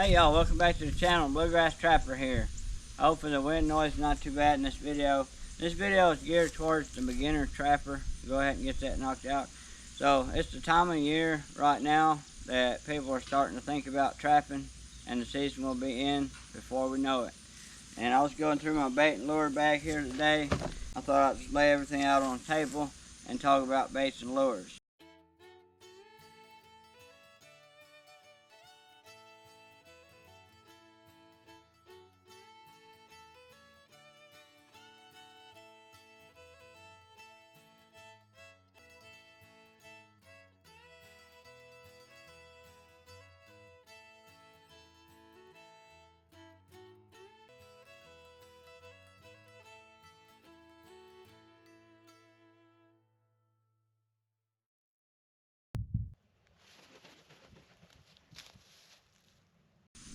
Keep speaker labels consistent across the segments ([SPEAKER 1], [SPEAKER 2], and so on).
[SPEAKER 1] Hey y'all, welcome back to the channel. Bluegrass Trapper here. Hopefully the wind noise is not too bad in this video. This video is geared towards the beginner trapper. Go ahead and get that knocked out. So it's the time of year right now that people are starting to think about trapping, and the season will be in before we know it. And I was going through my bait and lure bag here today. I thought I'd just lay everything out on the table and talk about baits and lures.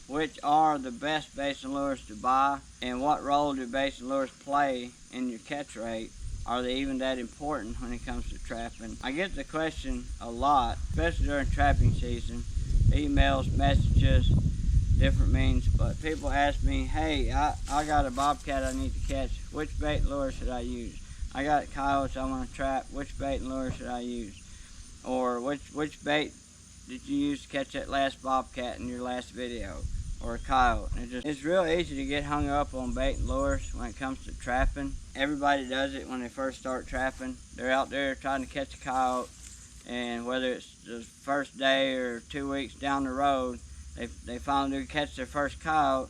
[SPEAKER 1] Which are the best baits and lures to buy, and what role do baits and lures play in your catch rate? Are they even that important when it comes to trapping? I get the question a lot, especially during trapping season. Emails, messages, different means, but people ask me, hey, I got a bobcat I need to catch. Which bait and lure should I use? I got coyotes I want to trap. Which bait and lure should I use? Or which bait did you use to catch that last bobcat in your last video? Or a coyote. It's real easy to get hung up on bait and lures when it comes to trapping. Everybody does it when they first start trapping. They're out there trying to catch a coyote, and whether it's the first day or 2 weeks down the road, they finally do catch their first coyote,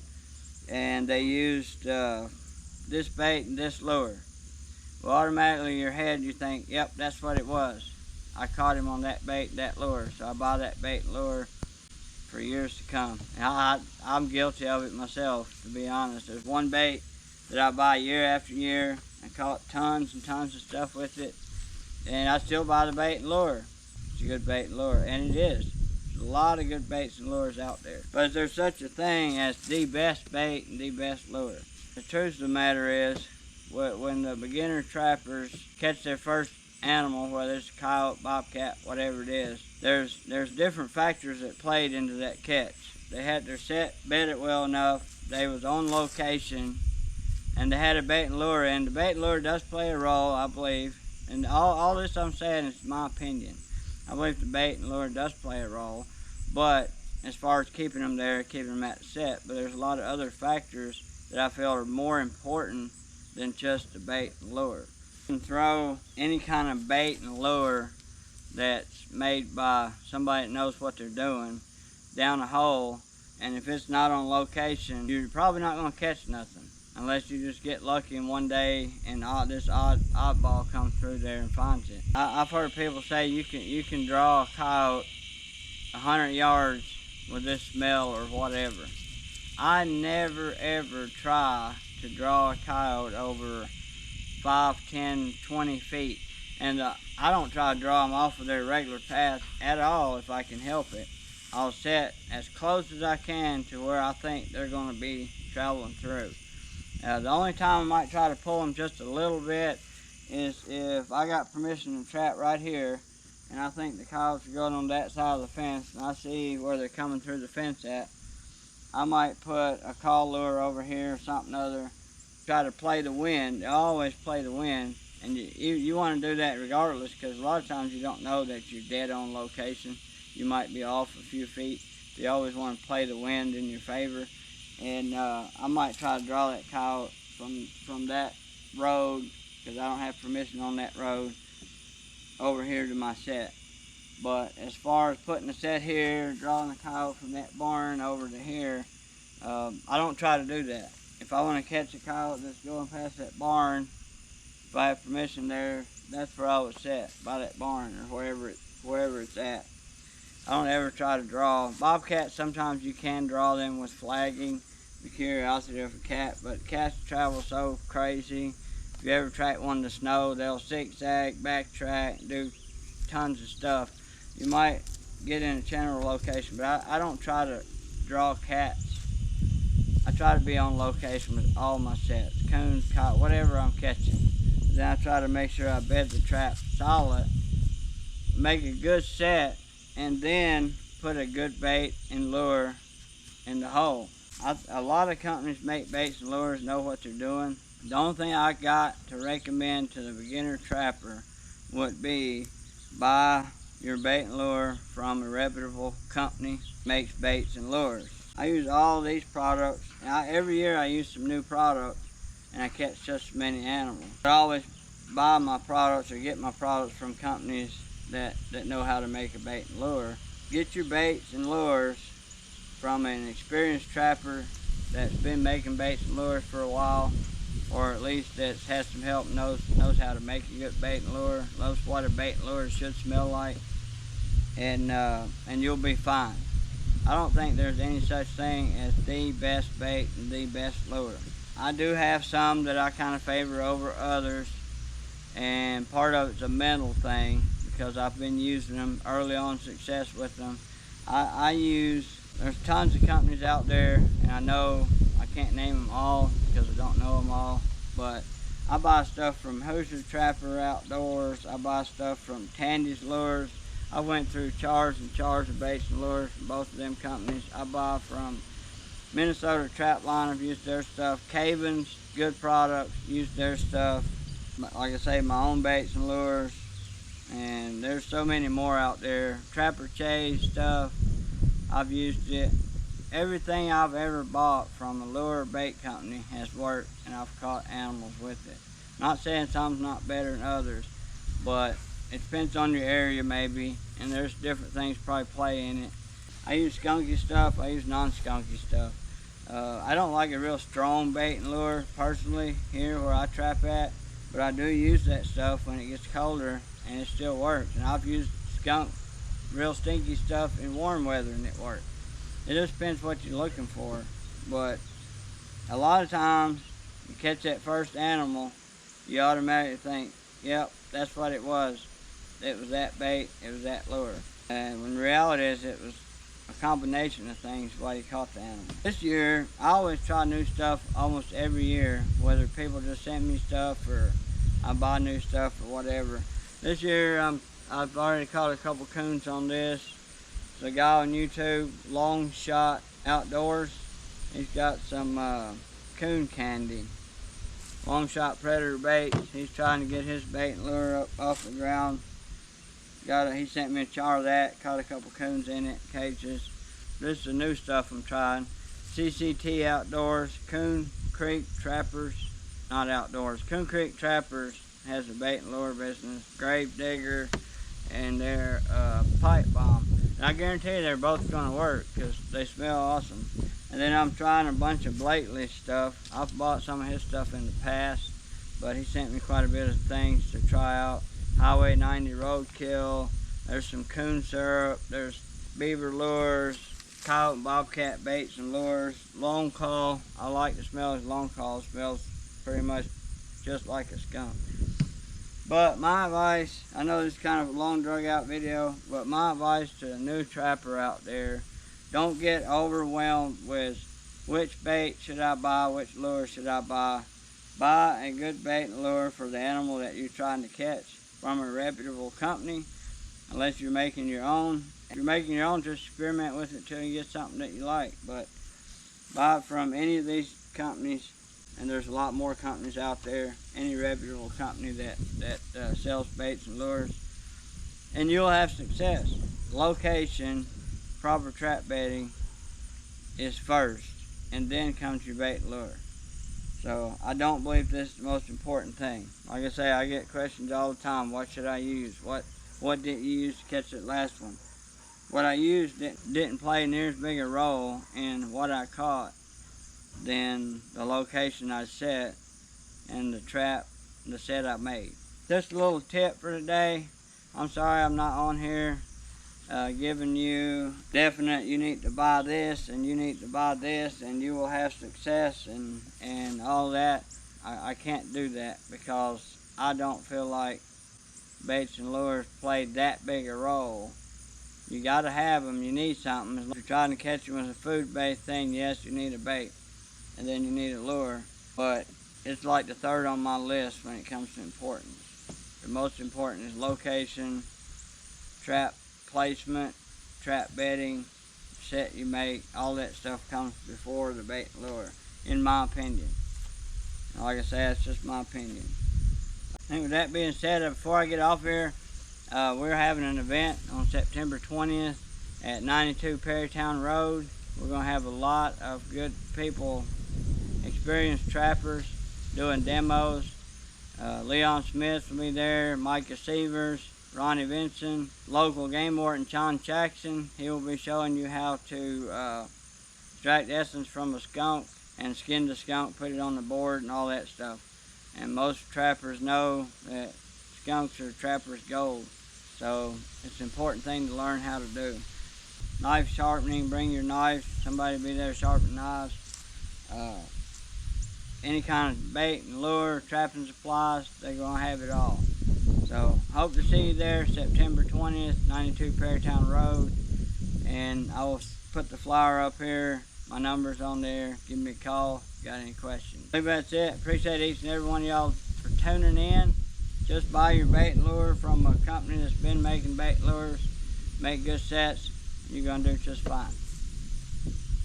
[SPEAKER 1] and they used this bait and this lure. Well, automatically in your head you think, yep, that's what it was. I caught him on that bait and that lure, so I buy that bait and lure for years to come. And I'm guilty of it myself, to be honest. There's one bait that I buy year after year. I caught tons and tons of stuff with it, and I still buy the bait and lure. It's a good bait and lure, and it is. There's a lot of good baits and lures out there. But is there such a thing as the best bait and the best lure? The truth of the matter is, when the beginner trappers catch their first animal, whether it's a coyote, bobcat, whatever it is, there's different factors that played into that catch. They had their set, bed it well enough, they was on location, and they had a bait and lure, and the bait and lure does play a role, I believe. And all this I'm saying is my opinion. I believe the bait and lure does play a role, but as far as keeping them there, keeping them at the set, but there's a lot of other factors that I feel are more important than just the bait and lure. You can throw any kind of bait and lure that's made by somebody that knows what they're doing down a hole, and if it's not on location, you're probably not going to catch nothing unless you just get lucky in one day and this oddball comes through there and finds it. I've heard people say you can draw a coyote 100 yards with this smell or whatever. I never ever try to draw a coyote over 5, 10, 20 feet. And I don't try to draw them off of their regular path at all if I can help it. I'll set as close as I can to where I think they're going to be traveling through. The only time I might try to pull them just a little bit is if I got permission to trap right here, and I think the coyotes are going on that side of the fence, and I see where they're coming through the fence at. I might put a call lure over here or something other. Try to play the wind. They always play the wind, and you want to do that regardless, because a lot of times you don't know that you're dead on location. You might be off a few feet. You always want to play the wind in your favor, and I might try to draw that coyote from that road, because I don't have permission on that road, over here to my set. But as far as putting the set here, drawing the coyote from that barn over to here, I don't try to do that. If I want to catch a coyote that's going past that barn, if I have permission there, that's where I would set, by that barn or wherever it's at. I don't ever try to draw. Bobcats, sometimes you can draw them with flagging, the curiosity of a cat, but cats travel so crazy. If you ever track one in the snow, they'll zigzag, backtrack, do tons of stuff. You might get in a general location, but I don't try to draw cats. I try to be on location with all my sets, coons, coyote, whatever I'm catching. Then I try to make sure I bed the trap solid, make a good set, and then put a good bait and lure in the hole. A lot of companies make baits and lures, know what they're doing. The only thing I got to recommend to the beginner trapper would be buy your bait and lure from a reputable company makes baits and lures. I use all these products. Every year I use some new products and I catch just as many animals. I always buy my products or get my products from companies that know how to make a bait and lure. Get your baits and lures from an experienced trapper that's been making baits and lures for a while, or at least that's had some help, knows how to make a good bait and lure, knows what a bait and lure should smell like, and you'll be fine. I don't think there's any such thing as the best bait and the best lure. I do have some that I kind of favor over others, and part of it's a mental thing because I've been using them early on, success with them. There's tons of companies out there, and I know I can't name them all because I don't know them all, but I buy stuff from Hoosier Trapper Outdoors. I buy stuff from Tandy's Lures. I went through jars and jars of baits and lures from both of them companies. I buy from Minnesota Trap Line. I've used their stuff. Caven's, good products, used their stuff. Like I say, my own baits and lures. And there's so many more out there. Trapper Chase stuff, I've used it. Everything I've ever bought from a lure bait company has worked, and I've caught animals with it. Not saying some's not better than others, but it depends on your area maybe, and there's different things probably play in it. I use skunky stuff, I use non-skunky stuff. I don't like a real strong bait and lure personally here where I trap at, but I do use that stuff when it gets colder and it still works. And I've used skunk, real stinky stuff in warm weather and it works. It just depends what you're looking for, but a lot of times you catch that first animal, you automatically think, yep, that's what it was. It was that bait, it was that lure. And when the reality is it was a combination of things why you caught the animal. This year, I always try new stuff almost every year, whether people just send me stuff or I buy new stuff or whatever. This year, I've already caught a couple coons on this. There's a guy on YouTube, Long Shot Outdoors. He's got some coon candy. Long Shot Predator baits. He's trying to get his bait and lure up off the ground. He sent me a jar of that, caught a couple coons in it, cages. This is the new stuff I'm trying. CCT Outdoors, Coon Creek Trappers, not Outdoors. Coon Creek Trappers has a bait and lure business, Grave Digger, and their pipe bomb. And I guarantee you they're both gonna work because they smell awesome. And then I'm trying a bunch of Blakely stuff. I've bought some of his stuff in the past, but he sent me quite a bit of things to try out. Highway 90 Roadkill, there's some coon syrup, there's beaver lures, coyote and bobcat baits and lures, long call. I like the smell of long call. It smells pretty much just like a skunk. But my advice, I know this is kind of a long drug out video, but my advice to a new trapper out there, don't get overwhelmed with which bait should I buy, which lure should I buy. Buy a good bait and lure for the animal that you're trying to catch from a reputable company, unless you're making your own. If you're making your own, just experiment with it till you get something that you like. But buy it from any of these companies, and there's a lot more companies out there, any reputable company that sells baits and lures, and you'll have success. Location, proper trap bedding is first, and then comes your bait and lure. So I don't believe this is the most important thing. Like I say, I get questions all the time. What should I use? What did you use to catch that last one? What I used didn't play near as big a role in what I caught than the location I set and the set I made. Just a little tip for today. I'm sorry I'm not on here giving you definite you need to buy this and you need to buy this and you will have success and all that. I can't do that because I don't feel like baits and lures play that big a role. You got to have them. You need something. If you're trying to catch them with a food-based thing, yes, you need a bait and then you need a lure, but it's like the third on my list when it comes to importance. The most important is location, trap placement, trap bedding, set you make, all that stuff comes before the bait and lure, in my opinion. Like I said, it's just my opinion. I think with that being said, before I get off here, we're having an event on September 20th at 92 Perrytown Road. We're going to have a lot of good people, experienced trappers, doing demos. Leon Smith will be there, Micah Severs, Ronnie Vinson, local game warden John Jackson. He will be showing you how to extract essence from a skunk and skin the skunk, put it on the board and all that stuff. And most trappers know that skunks are trappers' gold, so it's an important thing to learn how to do. Knife sharpening, bring your knife, somebody be there sharpening knives. Any kind of bait and lure, trapping supplies, they're going to have it all. So hope to see you there September 20th, 92 Perrytown Road. And I will put the flyer up here. My number's on there. Give me a call if you got any questions. I think that's it. Appreciate each and every one of y'all for tuning in. Just buy your bait and lure from a company that's been making bait lures. Make good sets. You're going to do just fine.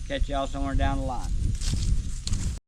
[SPEAKER 1] Catch y'all somewhere down the line.